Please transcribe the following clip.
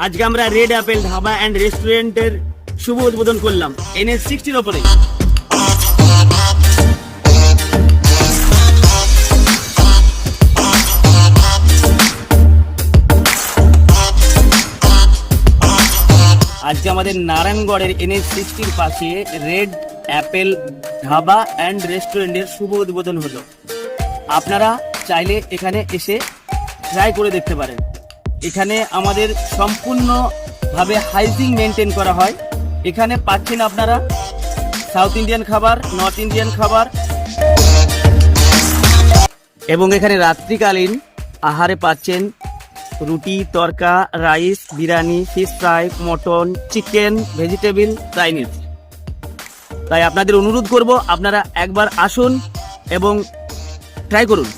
আজকে আমরা red Apple dhaba and রেস্টুরেন্টের শুভ উদ্বোধন করলাম NH60 ওপরে। আজকে আমাদের নারায়ণগড়ের NH60 পাশে রেড অ্যাপেল ধাবা অ্যান্ড রেস্টুরেন্টের শুভ উদ্বোধন হলো। আপনারা চাইলে এখানে এসে ট্রাই করে দেখতে পারেন। এখানে আমাদের সম্পূর্ণভাবে হাইজিন মেনটেন করা হয়। এখানে পাচ্ছেন আপনারা সাউথ ইন্ডিয়ান খাবার, নর্থ ইন্ডিয়ান খাবার, এবং এখানে রাত্রিকালীন আহারে পাচ্ছেন রুটি, tarka, rice, biryani, fish fry, mutton, chicken, vegetable, Chinese. তাই আপনাদের অনুরোধ করব আপনারা একবার আসুন এবং ট্রাই করুন।